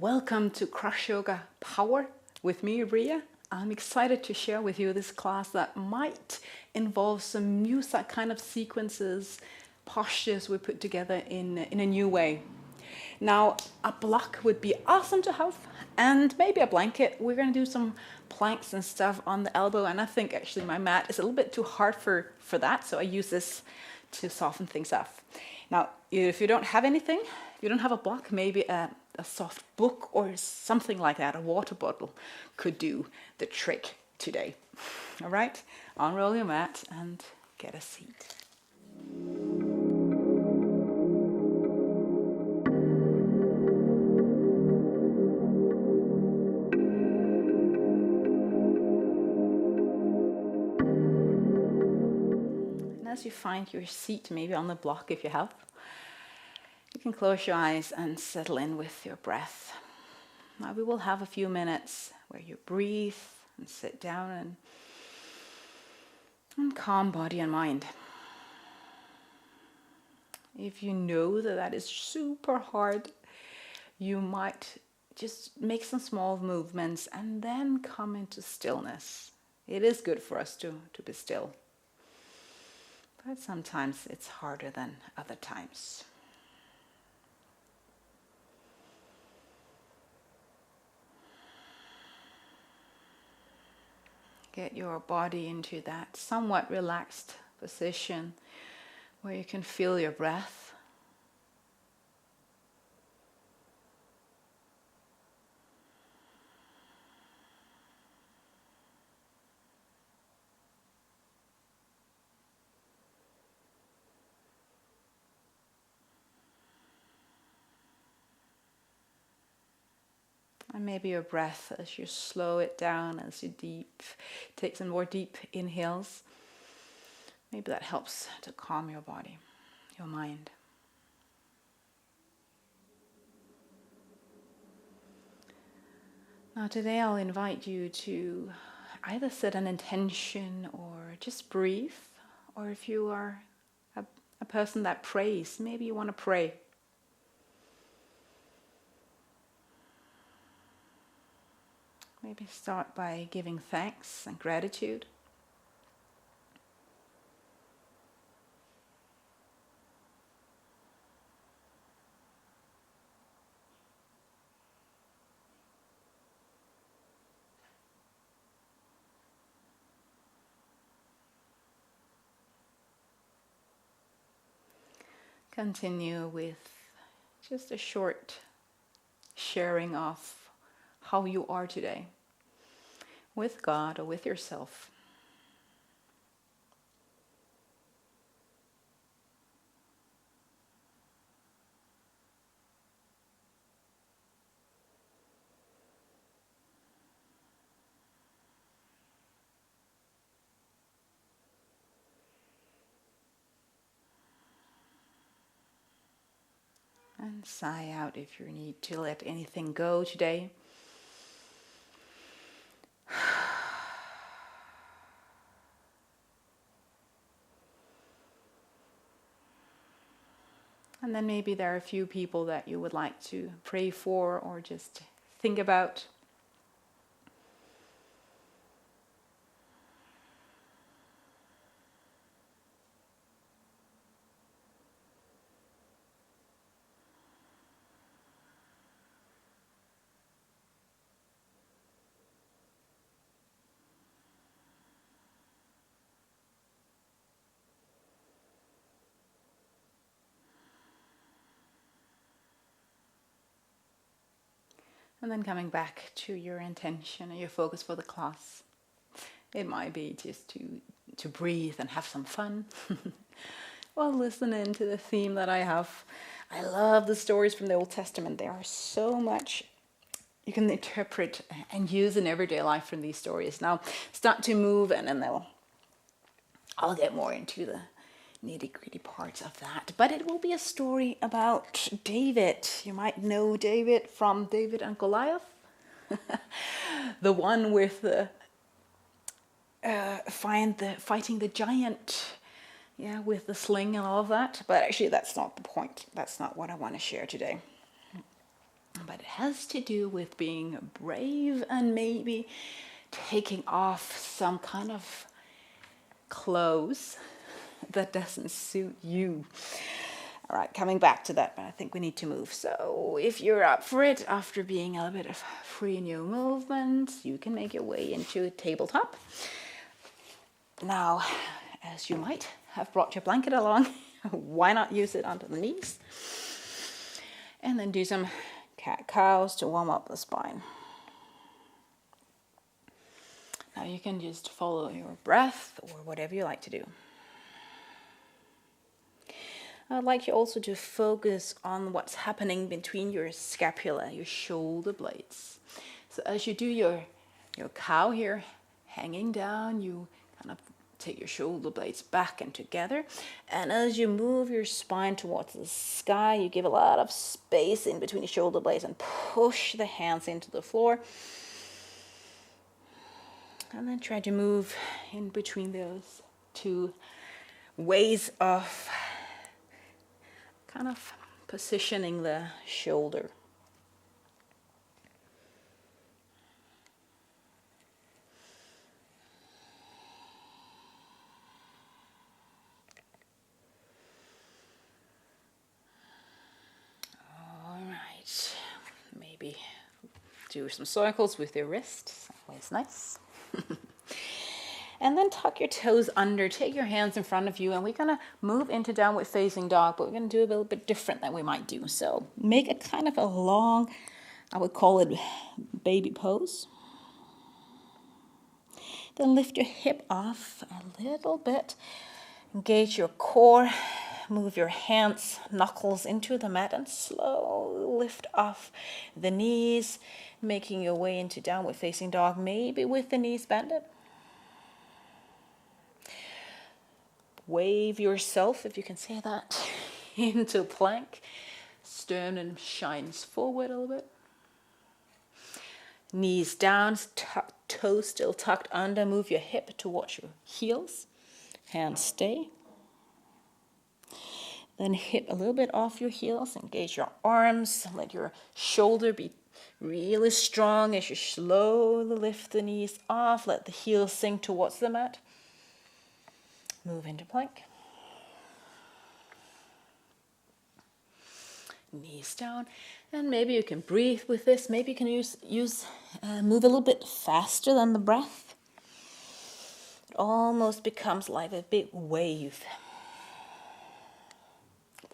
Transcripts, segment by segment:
Welcome to CrossYoga Power with me, Ria. I'm excited to share with you this class that might involve some new kind of sequences, postures we put together in a new way. Now, a block would be awesome to have, and maybe a blanket. We're going to do some planks and stuff on the elbow, and I think actually my mat is a little bit too hard for that, so I use this to soften things up. Now, if you don't have anything, if you don't have a block, maybe a soft book or something like that, a water bottle could do the trick today. All right, unroll your mat and get a seat. And as you find your seat, maybe on the block if you have, you can close your eyes and settle in with your breath. Now we will have a few minutes where you breathe and sit down and calm body and mind. If you know that is super hard, you might just make some small movements and then come into stillness. It is good for us to be still, but sometimes it's harder than other times. Get your body into that somewhat relaxed position where you can feel your breath. And maybe your breath, as you slow it down, as you take some more deep inhales, maybe that helps to calm your body, your mind. Now today I'll invite you to either set an intention or just breathe, or if you are a person that prays, maybe you want to pray. Maybe start by giving thanks and gratitude. Continue with just a short sharing of how you are today, with God or with yourself. And sigh out if you need to let anything go today. And then maybe there are a few people that you would like to pray for or just think about. And then coming back to your intention and your focus for the class. It might be just to breathe and have some fun. Or listen into the theme that I have. I love the stories from the Old Testament. There are so much you can interpret and use in everyday life from these stories. Now start to move and then I'll get more into the nitty-gritty parts of that. But it will be a story about David. You might know David from David and Goliath. The one with the fighting the giant, with the sling and all of that. But actually that's not the point. That's not what I want to share today. But it has to do with being brave and maybe taking off some kind of clothes that doesn't suit you. All right, coming back to that, but I think we need to move. So if you're up for it, after being a little bit of free in your movements, you can make your way into a tabletop. Now, as you might have brought your blanket along, why not use it under the knees? And then do some cat-cows to warm up the spine. Now you can just follow your breath or whatever you like to do. I'd like you also to focus on what's happening between your scapula, your shoulder blades. So as you do your cow here, hanging down, you kind of take your shoulder blades back and together. And as you move your spine towards the sky, you give a lot of space in between the shoulder blades and push the hands into the floor. And then try to move in between those two ways of kind of positioning the shoulder. All right, maybe do some circles with your wrists, always nice. And then tuck your toes under, take your hands in front of you, and we're gonna move into downward facing dog, but we're gonna do a little bit different than we might do. So make a kind of a long, I would call it baby pose. Then lift your hip off a little bit, engage your core, move your hands, knuckles into the mat, and slowly lift off the knees, making your way into downward facing dog, maybe with the knees bended. Wave yourself, if you can say that, into plank. Sternum shines forward a little bit. Knees down, toes still tucked under. Move your hip towards your heels. Hands stay. Then hip a little bit off your heels. Engage your arms. Let your shoulder be really strong as you slowly lift the knees off. Let the heels sink towards the mat. Move into plank. Knees down. And maybe you can breathe with this. Maybe you can move a little bit faster than the breath. It almost becomes like a big wave.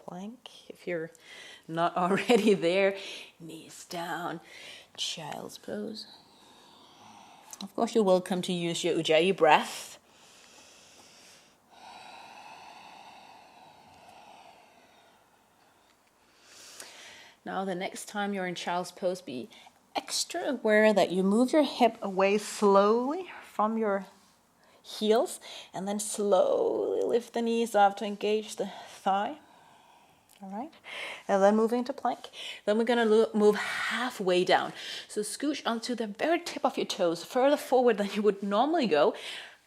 Plank. If you're not already there, knees down, child's pose. Of course, you're welcome to use your Ujjayi breath. Now, the next time you're in child's pose, be extra aware that you move your hip away slowly from your heels, and then slowly lift the knees up to engage the thigh. All right, and then moving to plank. Then we're going to move halfway down. So scooch onto the very tip of your toes, further forward than you would normally go.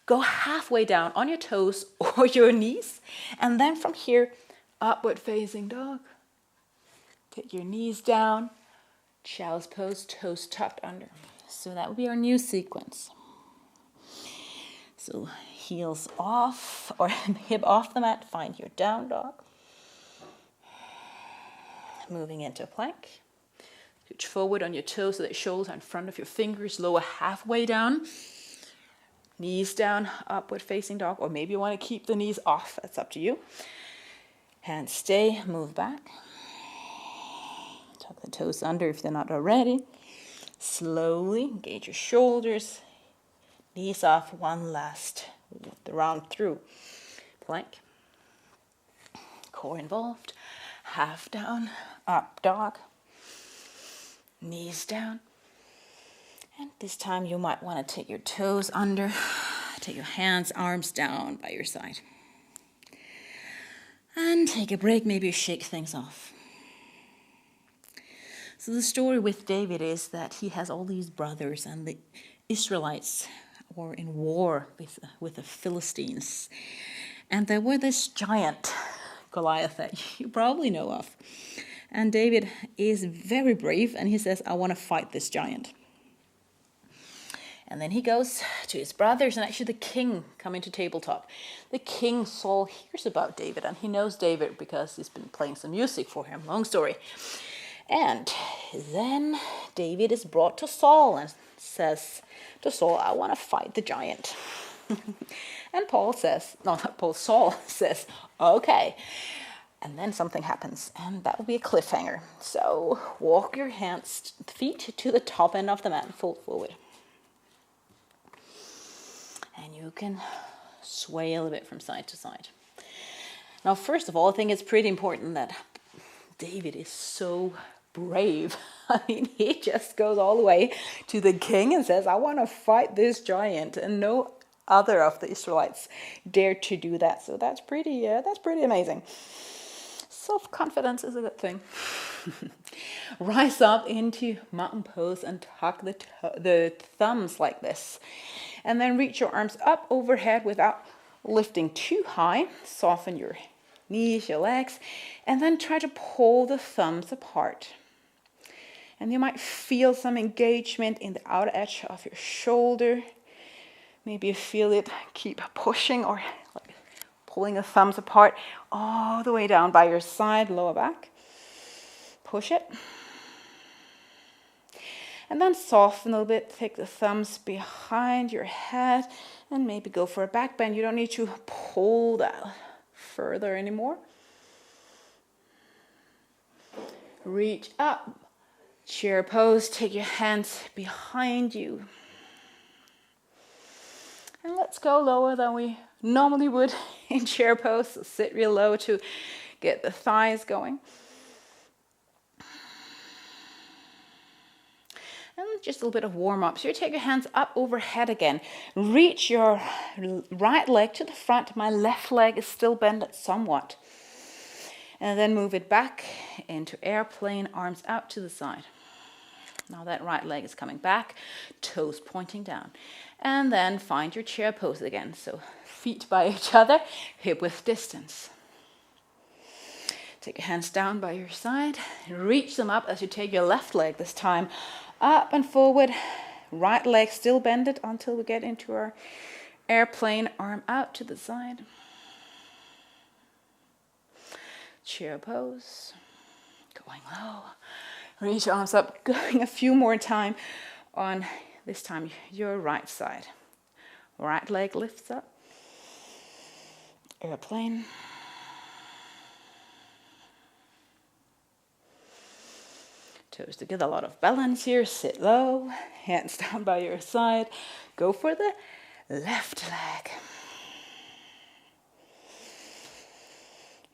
Go halfway down on your toes or your knees. And then from here, upward facing dog. Take your knees down, child's pose, toes tucked under. So that would be our new sequence. So heels off or hip off the mat, find your down dog. Moving into plank. Scooch forward on your toes so that shoulders are in front of your fingers, lower halfway down. Knees down, upward facing dog, or maybe you want to keep the knees off, that's up to you. Hands stay, move back. Tuck the toes under if they're not already. Slowly engage your shoulders. Knees off, one last round through. Plank. Core involved. Half down, up dog. Knees down. And this time you might want to take your toes under. Take your hands, arms down by your side. And take a break, maybe shake things off. So the story with David is that he has all these brothers, and the Israelites were in war with the Philistines. And there were this giant, Goliath, that you probably know of. And David is very brave, and he says, I want to fight this giant. And then he goes to his brothers, and actually the king come into tabletop. The king Saul hears about David, and he knows David because he's been playing some music for him. Long story. And then David is brought to Saul and says to Saul, I want to fight the giant. And Saul says, okay. And then something happens, and that will be a cliffhanger. So walk your feet to the top end of the mat and fold forward. And you can sway a little bit from side to side. Now, first of all, I think it's pretty important that David is so brave. I mean, he just goes all the way to the king and says, I want to fight this giant. And no other of the Israelites dared to do that. So that's pretty amazing. Self-confidence is a good thing. Rise up into mountain pose and tuck the thumbs like this. And then reach your arms up overhead without lifting too high. Soften your knees, your legs. And then try to pull the thumbs apart. And you might feel some engagement in the outer edge of your shoulder. Maybe you feel it keep pushing or like pulling the thumbs apart all the way down by your side, lower back. Push it. And then soften a little bit. Take the thumbs behind your head and maybe go for a back bend. You don't need to pull that further anymore. Reach up. Chair pose. Take your hands behind you. And let's go lower than we normally would in chair pose. So sit real low to get the thighs going. And just a little bit of warm up. So you take your hands up overhead again. Reach your right leg to the front. My left leg is still bent somewhat. And then move it back into airplane, arms out to the side. Now that right leg is coming back, toes pointing down. And then find your chair pose again. So feet by each other, hip width distance. Take your hands down by your side. Reach them up as you take your left leg this time. Up and forward. Right leg still bended until we get into our airplane, arm out to the side. Chair pose. Going low. Reach your arms up. Going a few more times on this time your right side. Right leg lifts up. Airplane. Toes together, a lot of balance here. Sit low. Hands down by your side. Go for the left leg.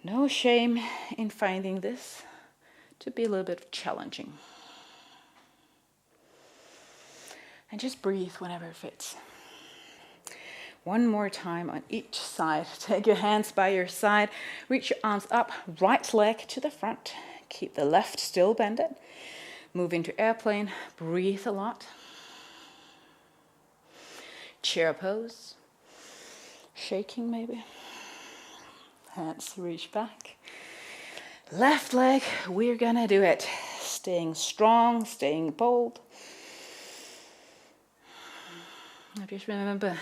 No shame in finding this to be a little bit challenging. And just breathe whenever it fits. One more time on each side. Take your hands by your side. Reach your arms up. Right leg to the front. Keep the left still bended. Move into airplane. Breathe a lot. Chair pose. Shaking maybe. Hands reach back. Left leg, we're gonna do it. Staying strong, staying bold. I just remember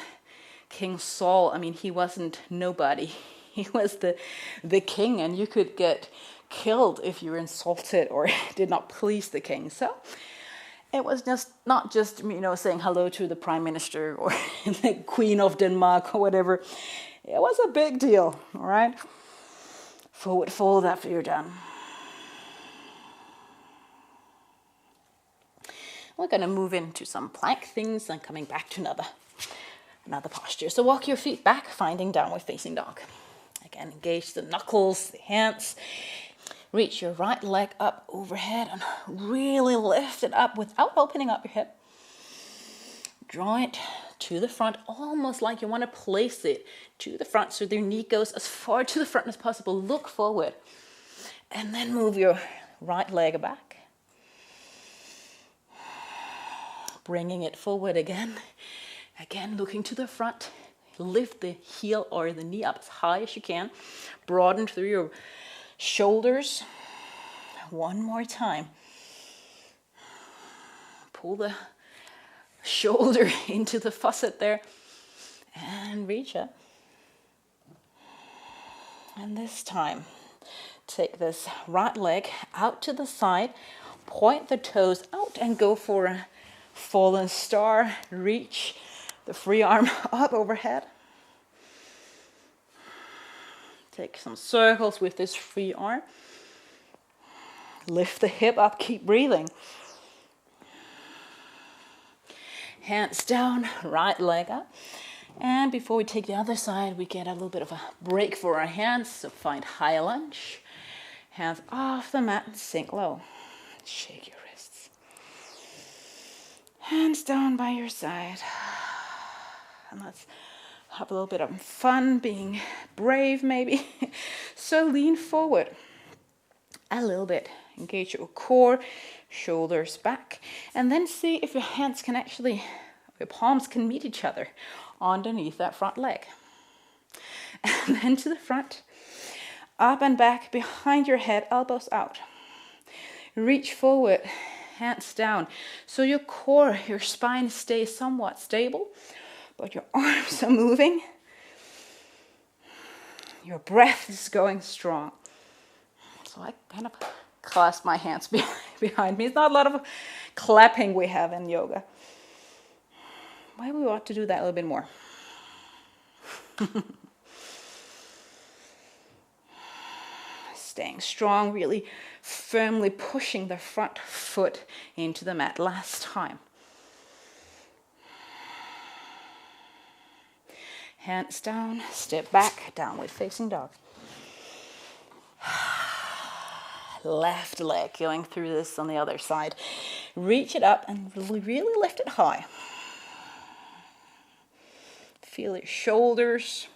King Saul. I mean, he wasn't nobody. He was the king, and you could get killed if you were insulted or did not please the king. So it was just not just, saying hello to the prime minister or the queen of Denmark or whatever. It was a big deal, all right? Forward fold after you're done. We're going to move into some plank things and coming back to another posture. So walk your feet back, finding downward facing dog. Again, engage the knuckles, the hands. Reach your right leg up overhead and really lift it up without opening up your hip. Draw it to the front, almost like you want to place it to the front so the knee goes as far to the front as possible. Look forward. And then move your right leg back. Bringing it forward again. Again, looking to the front. Lift the heel or the knee up as high as you can. Broaden through your shoulders. One more time. Pull the shoulder into the facet there and reach up. And this time, take this right leg out to the side, point the toes out and go for a fallen star. Reach the free arm up overhead. Take some circles with this free arm. Lift the hip up, keep breathing. Hands down, right leg up. And before we take the other side, we get a little bit of a break for our hands. So find high lunge. Hands off the mat and sink low. Shake your wrists. Hands down by your side. And let's have a little bit of fun, being brave maybe. So lean forward a little bit. Engage your core, shoulders back. And then see if your hands can actually, your palms can meet each other underneath that front leg. And then to the front, up and back, behind your head, elbows out. Reach forward, hands down. So your core, your spine stays somewhat stable, but your arms are moving. Your breath is going strong. So I kind of clasp my hands behind me. It's not a lot of clapping we have in yoga. Maybe we ought to do that a little bit more. Staying strong, really firmly pushing the front foot into the mat. Last time. Hands down, step back, downward facing dog. Left leg going through this on the other side. Reach it up and really lift it high. Feel your shoulders.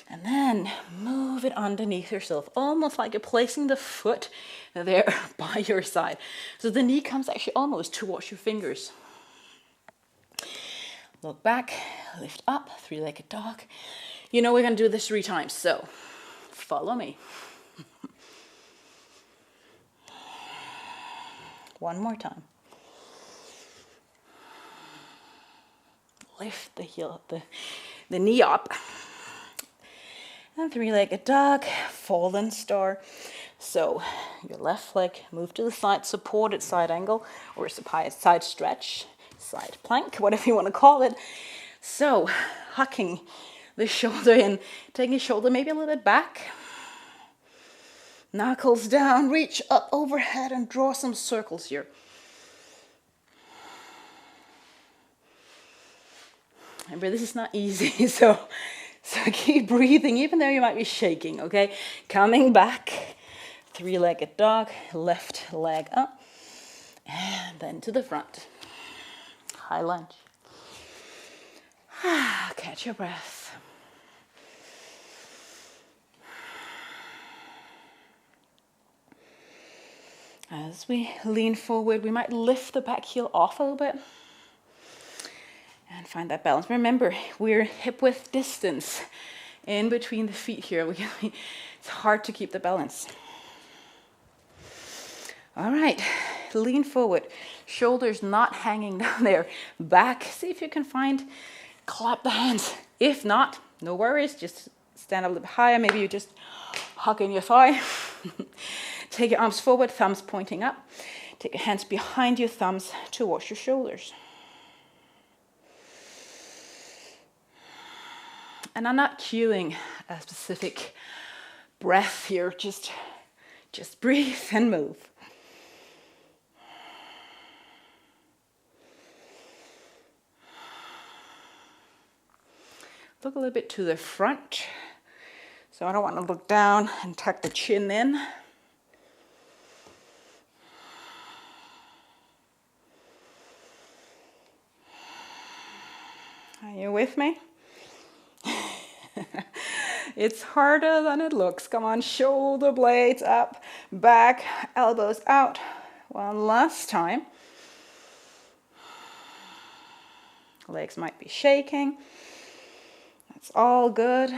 And then move it underneath yourself, almost like you're placing the foot there by your side. So the knee comes actually almost towards your fingers. Look back, lift up, three-legged dog. You know we're going to do this 3 times, so follow me. One more time. Lift the heel, the knee up. And three-legged dog, fallen star. So your left leg move to the side, supported side angle, or side stretch, side plank, whatever you want to call it. So hucking the shoulder in, taking the shoulder maybe a little bit back. Knuckles down, reach up overhead and draw some circles here. Remember, this is not easy, so keep breathing, even though you might be shaking, okay? Coming back, three-legged dog, left leg up, and then to the front. High lunge. Catch your breath. As we lean forward, we might lift the back heel off a little bit and find that balance. Remember, we're hip width distance in between the feet here. It's hard to keep the balance. All right, lean forward. Shoulders not hanging down there. Back, see if you can clap the hands. If not, no worries, just stand up a little bit higher. Maybe you just hug in your thigh. Take your arms forward, thumbs pointing up. Take your hands behind your thumbs towards your shoulders. And I'm not cueing a specific breath here, just breathe and move. Look a little bit to the front. So I don't want to look down and tuck the chin in. Are you with me? It's harder than it looks. Come on, shoulder blades up, back, elbows out. One last time. Legs might be shaking. That's all good.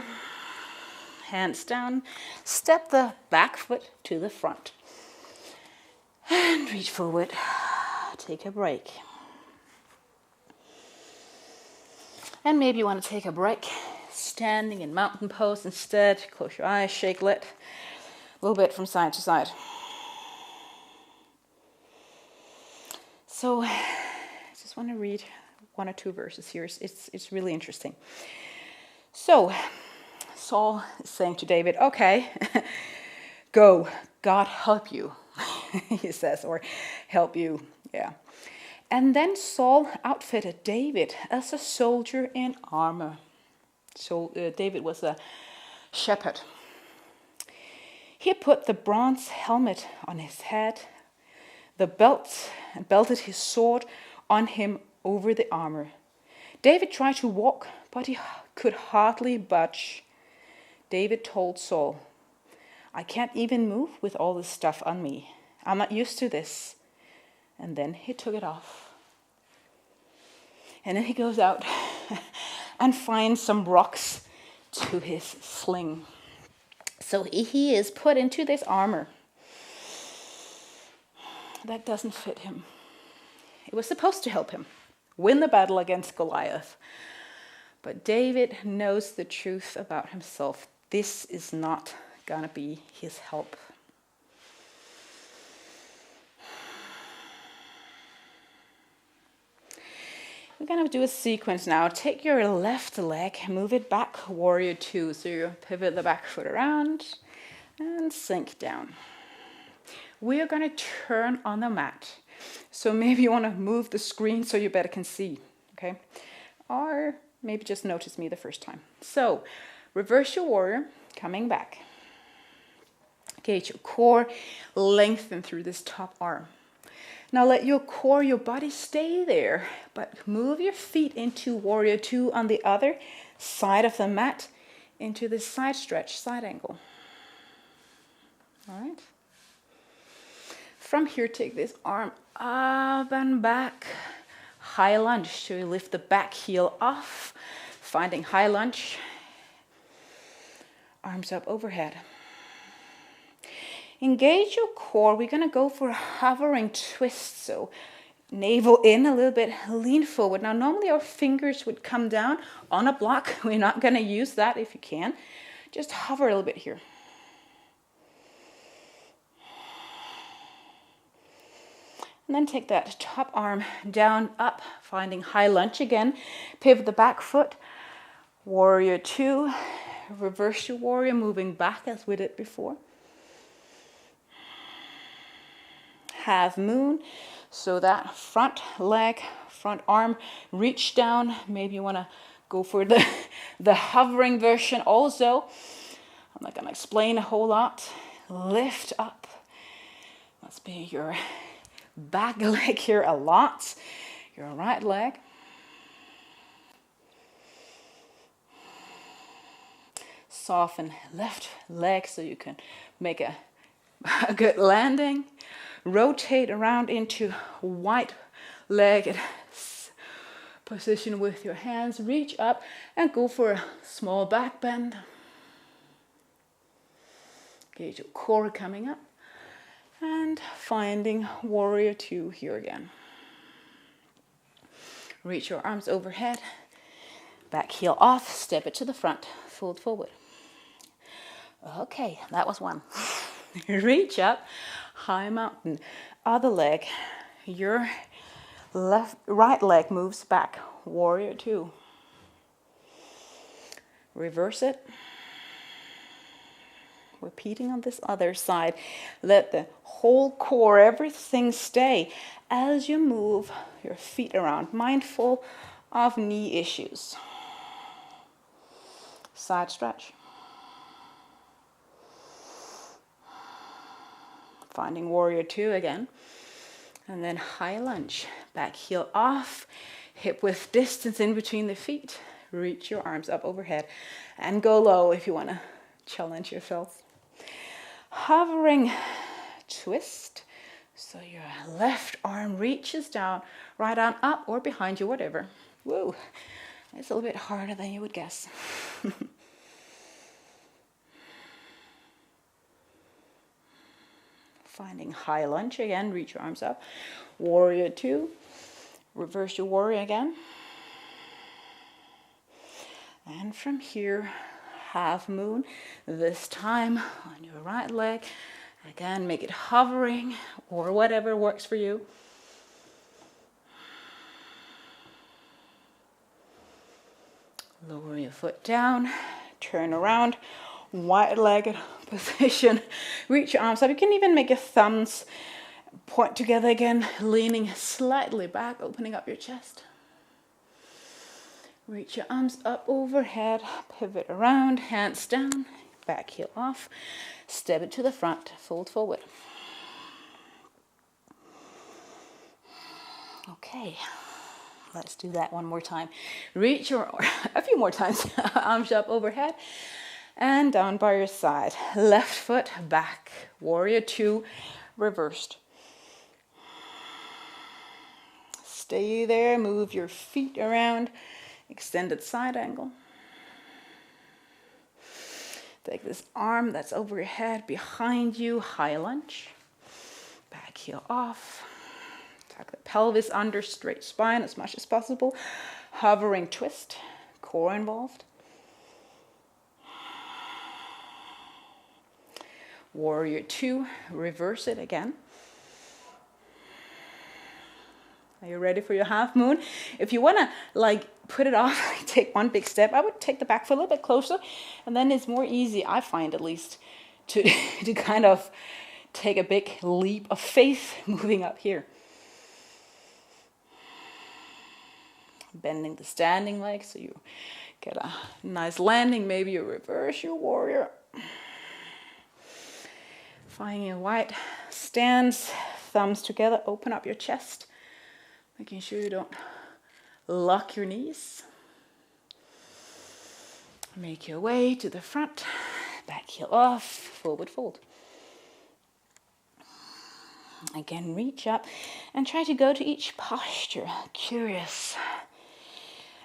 Hands down. Step the back foot to the front. And reach forward. Take a break. And maybe you want to take a break standing in mountain pose instead. Close your eyes, shake it a little bit from side to side. So I just want to read one or two verses here. It's really interesting. So Saul is saying to David, okay, go, God help you, he says, or help you, yeah. And then Saul outfitted David as a soldier in armor. So David was a shepherd. He put the bronze helmet on his head, the belt, and belted his sword on him over the armor. David tried to walk, but he could hardly budge. David told Saul, I can't even move with all this stuff on me. I'm not used to this. And then he took it off. And then he goes out and finds some rocks to his sling. So he is put into this armor that doesn't fit him. It was supposed to help him win the battle against Goliath. But David knows the truth about himself. This is not gonna be his help. We're going to do a sequence now. Take your left leg, move it back, warrior two. So you pivot the back foot around and sink down. We are going to turn on the mat. So maybe you want to move the screen so you better can see, okay? Or maybe just notice me the first time. So reverse your warrior, coming back. Engage your core, lengthen through this top arm. Now let your core, your body stay there, but move your feet into warrior two on the other side of the mat into this side stretch, side angle. All right. From here, take this arm up and back. High lunge, so you lift the back heel off, finding high lunge. Arms up overhead. Engage your core. We're going to go for a hovering twist. So navel in a little bit, lean forward. Now normally our fingers would come down on a block. We're not going to use that if you can. Just hover a little bit here. And then take that top arm down, up, finding high lunge again. Pivot the back foot. Warrior two. Reverse your warrior, moving back as we did before. Half moon, so that front leg, front arm, reach down. Maybe you want to go for the hovering version also. I'm not going to explain a whole lot. Lift up. Let's be your back leg here a lot. Your right leg. Soften left leg so you can make a good landing. Rotate around into wide-legged position with your hands. Reach up and go for a small back bend. Engage your core coming up. And finding warrior two here again. Reach your arms overhead. Back heel off. Step it to the front. Fold forward. Okay, that was one. Reach up. High mountain. Other leg. Your right leg moves back. Warrior two. Reverse it. Repeating on this other side. Let the whole core, everything stay as you move your feet around. Mindful of knee issues. Side stretch. Finding warrior two again. And then high lunge. Back heel off. Hip width distance in between the feet. Reach your arms up overhead. And go low if you want to challenge yourself. Hovering twist. So your left arm reaches down, right arm up or behind you, whatever. Woo. It's a little bit harder than you would guess. Finding high lunge again, reach your arms up. Warrior 2, reverse your warrior again. And from here, half moon, this time on your right leg. Again, make it hovering or whatever works for you. Lower your foot down, turn around, wide-legged position. Reach your arms up. You can even make your thumbs point together again, leaning slightly back, opening up your chest. Reach your arms up overhead, pivot around, hands down, back heel off, step it to the front, fold forward. Okay, let's do that one more time. Reach your, a few more times, arms up overhead and down by your side. Left foot back, warrior 2, reversed. Stay there, move your feet around, extended side angle. Take this arm that's over your head, behind you, high lunge. Back heel off. Tuck the pelvis under, straight spine as much as possible. Hovering twist, core involved. Warrior 2, reverse it again. Are you ready for your half moon? If you want to put it off, take one big step, I would take the back foot a little bit closer, and then it's more easy, I find at least, to kind of take a big leap of faith moving up here. Bending the standing leg so you get a nice landing. Maybe you reverse your warrior. Finding a wide stance, thumbs together, open up your chest. Making sure you don't lock your knees. Make your way to the front, back heel off, forward fold. Again, reach up and try to go to each posture, curious.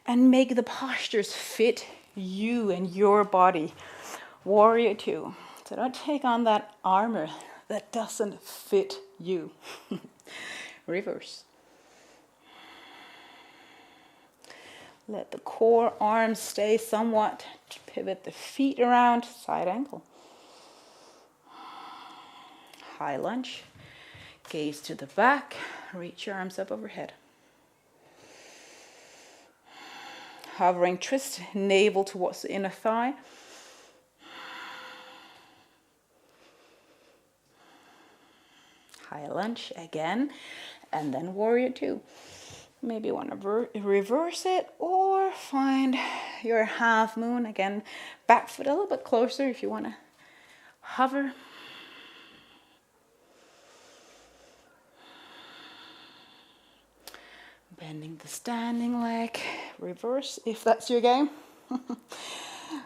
And make the postures fit you and your body. Warrior 2. So don't take on that armor that doesn't fit you. Reverse. Let the core arms stay somewhat. Pivot the feet around, side angle. High lunge. Gaze to the back. Reach your arms up overhead. Hovering twist, navel towards the inner thigh. High lunge again, and then warrior 2. Maybe you want to reverse it or find your half moon. Again, back foot a little bit closer if you want to hover. Bending the standing leg, reverse if that's your game.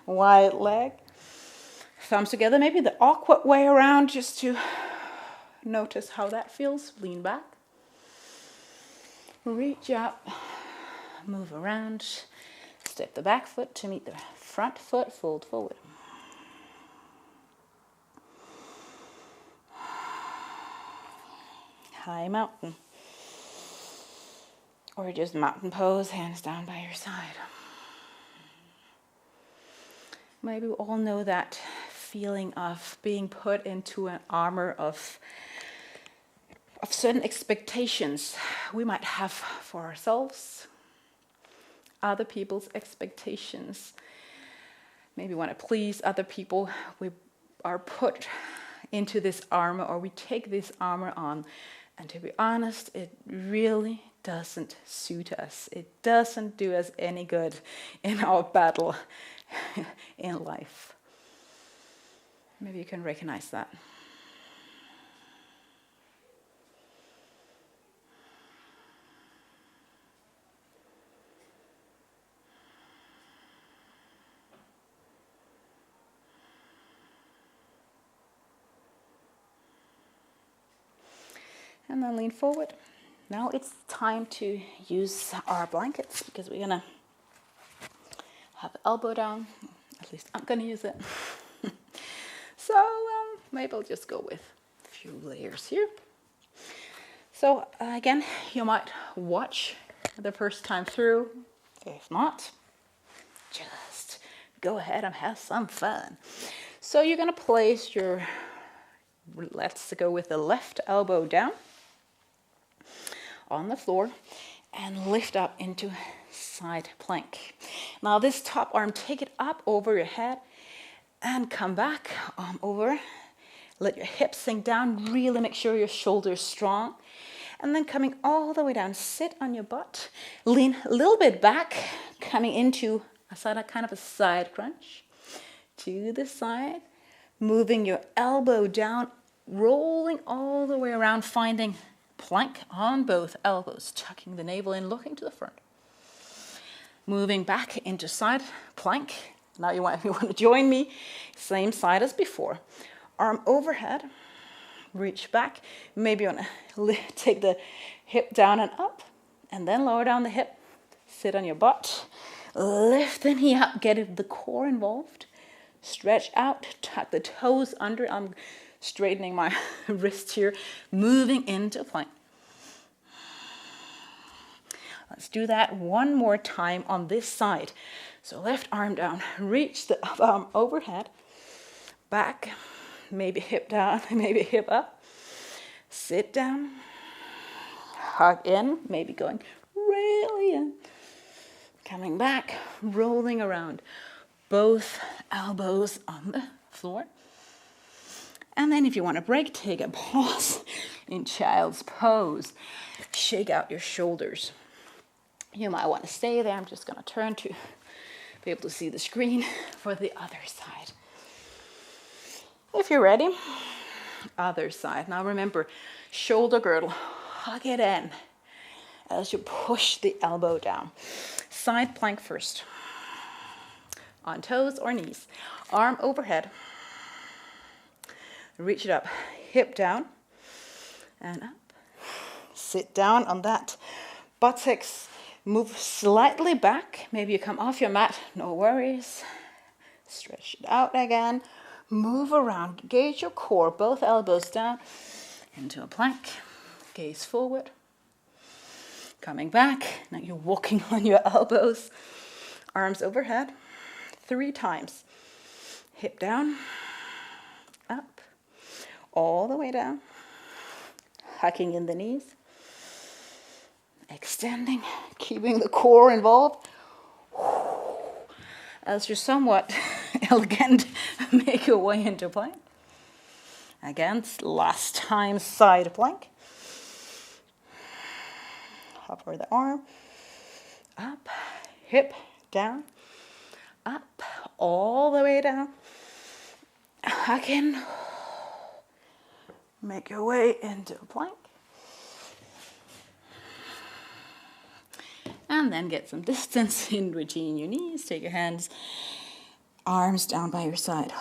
Wide leg, thumbs together, maybe the awkward way around just to notice how that feels. Lean back, reach up, move around, step the back foot to meet the front foot, fold forward. High mountain. Or just mountain pose, hands down by your side. Maybe we all know that feeling of being put into an armor of certain expectations we might have for ourselves, other people's expectations. Maybe we want to please other people. We are put into this armor, or we take this armor on. And to be honest, it really doesn't suit us. It doesn't do us any good in our battle in life. Maybe you can recognize that. And then lean forward. Now it's time to use our blankets because we're gonna have the elbow down. At least I'm gonna use it. So maybe I'll just go with few layers here. So again, you might watch the first time through. If not, just go ahead and have some fun. So you're going to place your, let's go with the left elbow down on the floor and lift up into side plank. Now this top arm, take it up over your head and come back, arm over. Let your hips sink down, really make sure your shoulders strong. And then coming all the way down, sit on your butt, lean a little bit back, coming into a kind of a side crunch to the side, moving your elbow down, rolling all the way around, finding plank on both elbows, tucking the navel in, looking to the front. Moving back into side plank. Now you want to join me, same side as before. Arm overhead. Reach back. Maybe you want to take the hip down and up, and then lower down the hip. Sit on your butt. Lift the knee up. Get the core involved. Stretch out. Tuck the toes under. I'm straightening my wrist here. Moving into plank. Let's do that one more time on this side. So left arm down. Reach the arm overhead. Back. Maybe hip down, maybe hip up. Sit down. Hug in, maybe going really in. Coming back, rolling around. Both elbows on the floor. And then if you want to break, take a pause in child's pose. Shake out your shoulders. You might want to stay there. I'm just going to turn to be able to see the screen for the other side. If you're ready, other side. Now remember, shoulder girdle, hug it in as you push the elbow down. Side plank first. On toes or knees. Arm overhead. Reach it up, hip down and up. Sit down on that. Buttocks move slightly back. Maybe you come off your mat, no worries. Stretch it out again. Move around, engage your core, both elbows down into a plank. Gaze forward. Coming back. Now you're walking on your elbows. Arms overhead. 3 times. Hip down. Up. All the way down. Hucking in the knees. Extending. Keeping the core involved. As you're somewhat elegant, make your way into plank. Again, last time side plank. Hover the arm. Up, hip down. Up, all the way down. Hug in. Make your way into a plank. And then get some distance in between your knees. Take your hands, arms down by your side.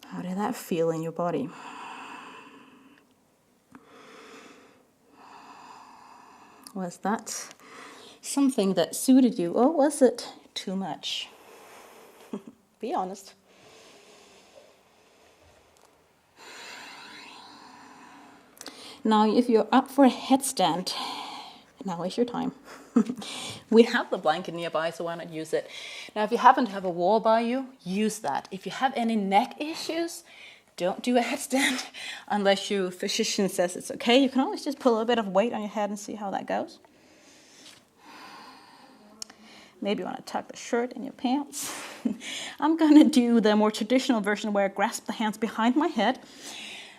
How did that feel in your body? Was that something that suited you, or was it too much? Be honest. Now, if you're up for a headstand, now is your time. We have the blanket nearby, so why not use it? Now, if you happen to have a wall by you, use that. If you have any neck issues, don't do a headstand unless your physician says it's okay. You can always just put a little bit of weight on your head and see how that goes. Maybe you want to tuck the shirt in your pants. I'm going to do the more traditional version where I grasp the hands behind my head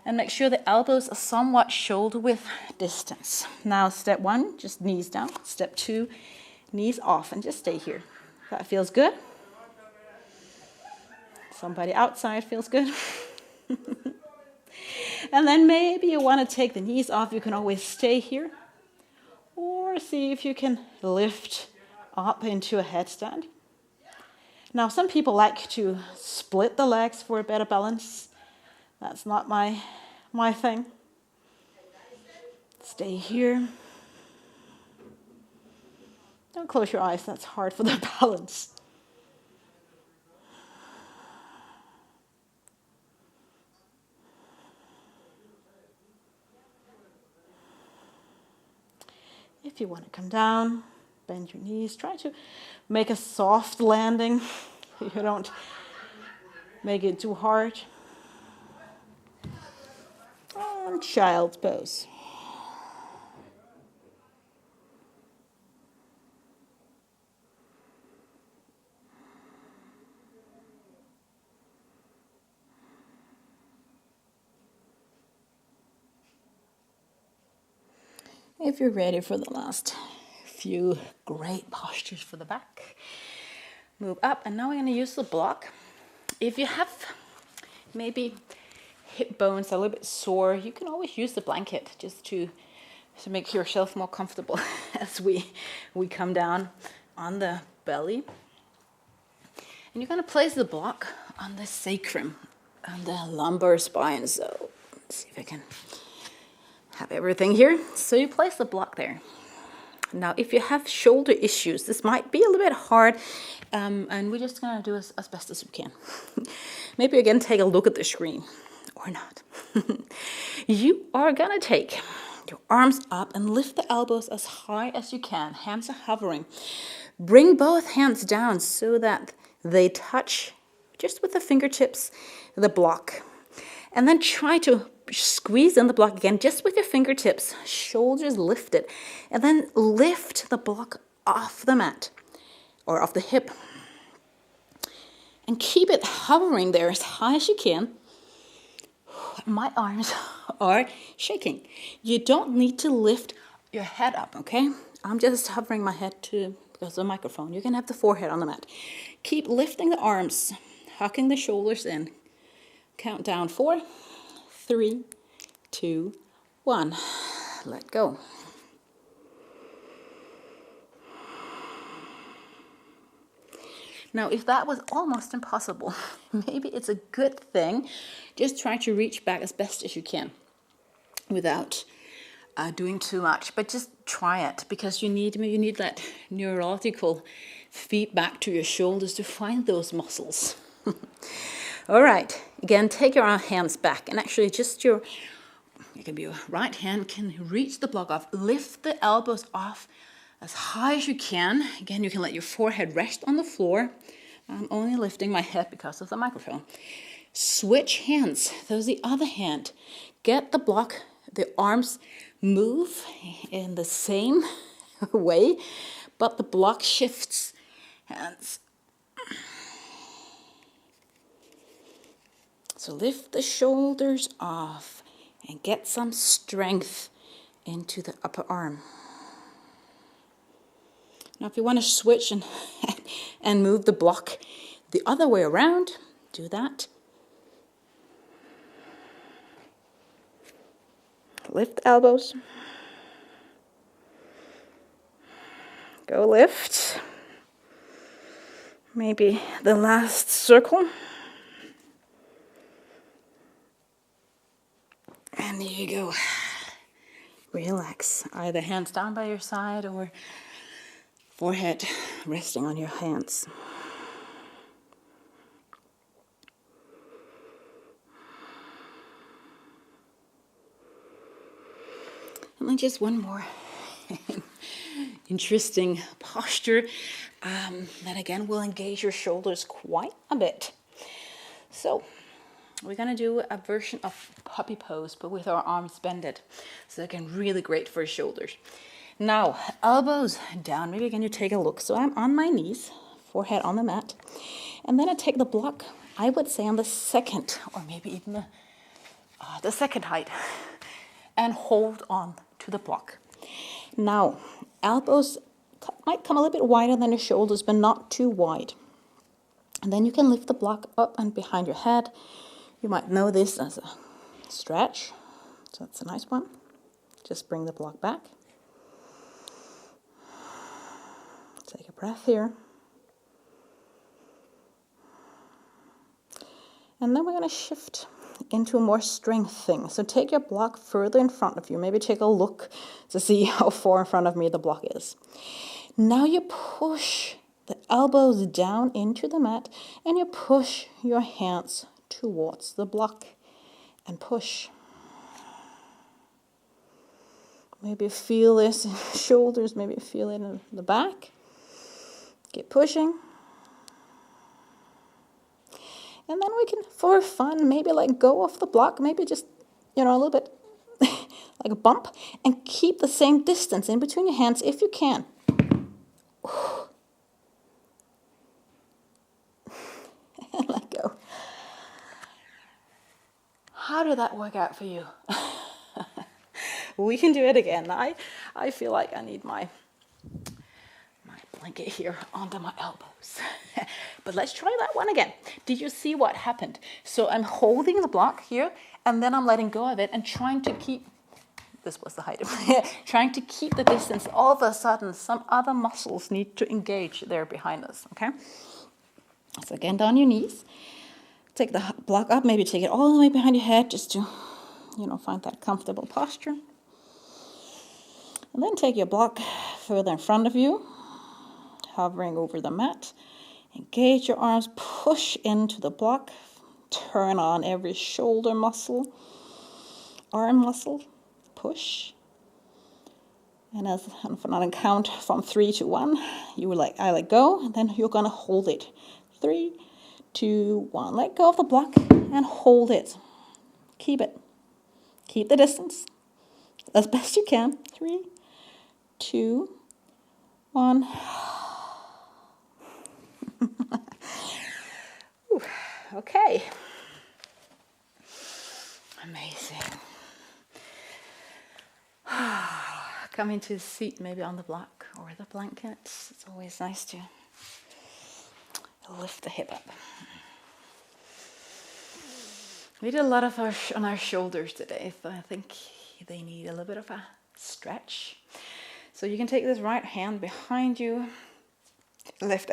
and make sure the elbows are somewhat shoulder width distance. Now, step 1, just knees down. Step 2, knees off, and just stay here. That feels good. Somebody outside feels good. And then maybe you want to take the knees off. You can always stay here. Or see if you can lift up into a headstand. Now, some people like to split the legs for a better balance. That's not my thing. Stay here. Don't close your eyes. That's hard for the balance. If you want to come down, bend your knees. Try to make a soft landing. You don't make it too hard. And child's pose. If you're ready for the last few great postures for the back, move up. And now we're going to use the block. If you have maybe hip bones a little bit sore, you can always use the blanket just to make yourself more comfortable as we come down on the belly. And you're going to place the block on the sacrum, on the lumbar spine. So let's see if I can have everything here. So you place the block there. Now, if you have shoulder issues, this might be a little bit hard, and we're just going to do as best as we can. Maybe again, take a look at the screen, or not. You are going to take your arms up and lift the elbows as high as you can. Hands are hovering. Bring both hands down so that they touch, just with the fingertips, the block. And then try to squeeze in the block again, just with your fingertips, shoulders lifted, and then lift the block off the mat or off the hip. And keep it hovering there as high as you can. My arms are shaking. You don't need to lift your head up, okay? I'm just hovering my head because of the microphone. You can have the forehead on the mat. Keep lifting the arms, hucking the shoulders in. Count down 4, 3, 2, 1. Let go. Now, if that was almost impossible, maybe it's a good thing. Just try to reach back as best as you can without doing too much. But just try it, because you need that neurological feedback to your shoulders to find those muscles. All right. Again, take your hands back, and actually just it can be your right hand can reach the block off. Lift the elbows off as high as you can. Again, you can let your forehead rest on the floor. I'm only lifting my head because of the microphone. Switch hands. There's the other hand. Get the block, the arms move in the same way, but the block shifts hands. So lift the shoulders off and get some strength into the upper arm. Now, if you want to switch and move the block the other way around, do that. Lift elbows. Go lift. Maybe the last circle. And there you go. Relax. Either hands down by your side or forehead resting on your hands. And then just one more interesting posture that again will engage your shoulders quite a bit. So we're going to do a version of puppy pose, but with our arms bended. So again, really great for shoulders. Now, elbows down. Maybe again you take a look. So I'm on my knees, forehead on the mat. And then I take the block, I would say on the second, or maybe even the second height, and hold on to the block. Now, elbows might come a little bit wider than your shoulders, but not too wide. And then you can lift the block up and behind your head. You might know this as a stretch. So that's a nice one. Just bring the block back. Take a breath here. And then we're going to shift into a more strength thing. So take your block further in front of you. Maybe take a look to see how far in front of me the block is. Now you push the elbows down into the mat and you push your hands towards the block and push. Maybe feel this in the shoulders, maybe feel it in the back. Keep pushing. And then we can, for fun, maybe let go of the block, maybe just, a little bit like a bump, and keep the same distance in between your hands if you can. And let go. How did that work out for you? We can do it again. I feel like I need my blanket here under my elbows. But let's try that one again. Did you see what happened? So I'm holding the block here, and then I'm letting go of it and trying to keep, this was the height of trying to keep the distance. All of a sudden, some other muscles need to engage there behind us, okay? So again, down your knees. Take the block up, maybe take it all the way behind your head just to, find that comfortable posture. And then take your block further in front of you, hovering over the mat. Engage your arms, push into the block, turn on every shoulder muscle, arm muscle, push. And on a count from 3 to 1, I let go, and then you're going to hold it. 3, 2, 1. Let go of the block and hold it. Keep it. Keep the distance as best you can. 3, 2, 1. Okay. Amazing. Come into a seat, maybe on the block or the blanket. It's always nice to lift the hip up. We did a lot on our shoulders today, so I think they need a little bit of a stretch. So you can take this right hand behind you, left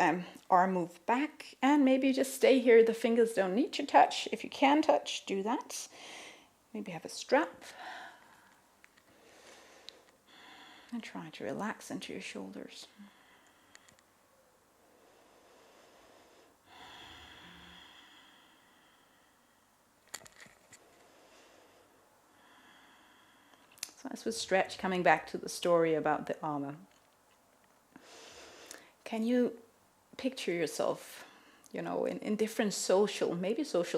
arm move back, and maybe just stay here. The fingers don't need to touch. If you can touch, do that. Maybe have a strap. And try to relax into your shoulders. So as we stretch, coming back to the story about the armor. Can you picture yourself, in different social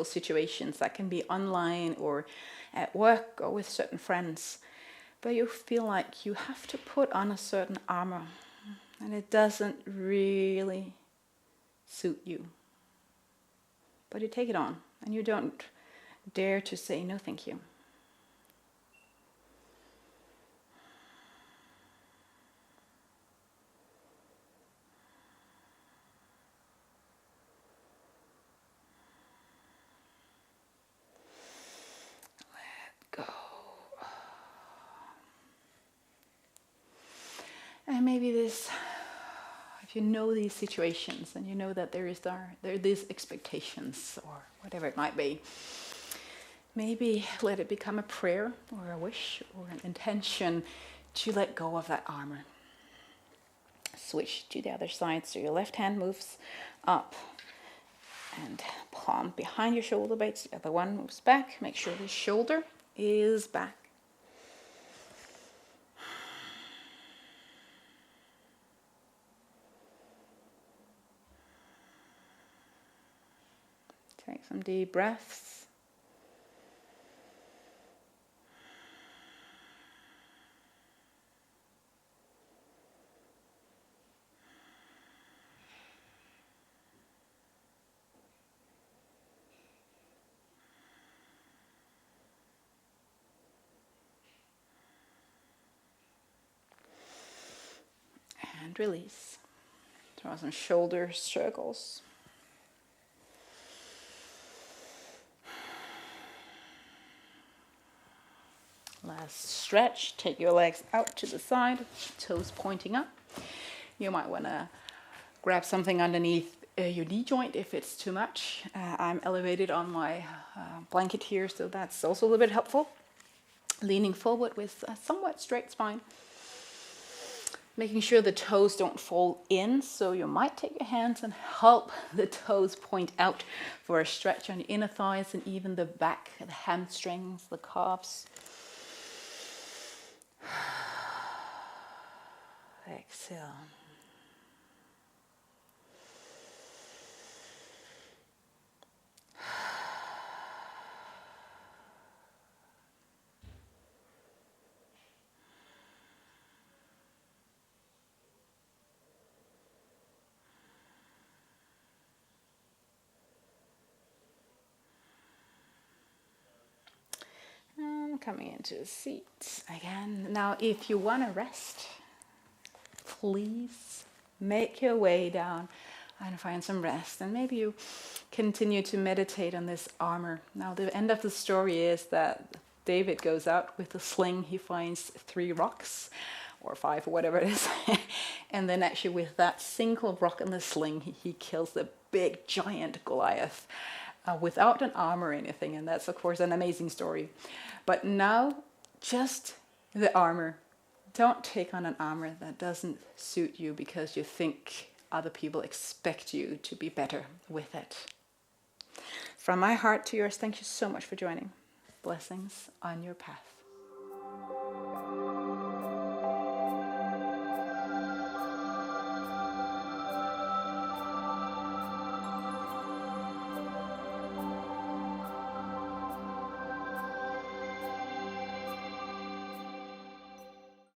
situations that can be online or at work or with certain friends, but you feel like you have to put on a certain armor and it doesn't really suit you. But you take it on and you don't dare to say no thank you. And maybe if you know these situations and you know that there are these expectations or whatever it might be, maybe let it become a prayer or a wish or an intention to let go of that armor. Switch to the other side, so your left hand moves up and palm behind your shoulder blades, the other one moves back. Make sure the shoulder is back. Take some deep breaths. And release. Draw some shoulder circles. Last stretch. Take your legs out to the side, toes pointing up. You might want to grab something underneath your knee joint if it's too much. I'm elevated on my blanket here, so that's also a little bit helpful. Leaning forward with a somewhat straight spine. Making sure the toes don't fall in, so you might take your hands and help the toes point out for a stretch on your inner thighs and even the back, the hamstrings, the calves. Exhale. And coming into a seat again. Now, if you want to rest, please make your way down and find some rest. And maybe you continue to meditate on this armor. Now, the end of the story is that David goes out with a sling. He finds 3 rocks, or 5, or whatever it is. And then actually with that single rock in the sling, he kills the big giant Goliath without an armor or anything. And that's, of course, an amazing story. But now, just the armor. Don't take on an armor that doesn't suit you because you think other people expect you to be better with it. From my heart to yours, thank you so much for joining. Blessings on your path.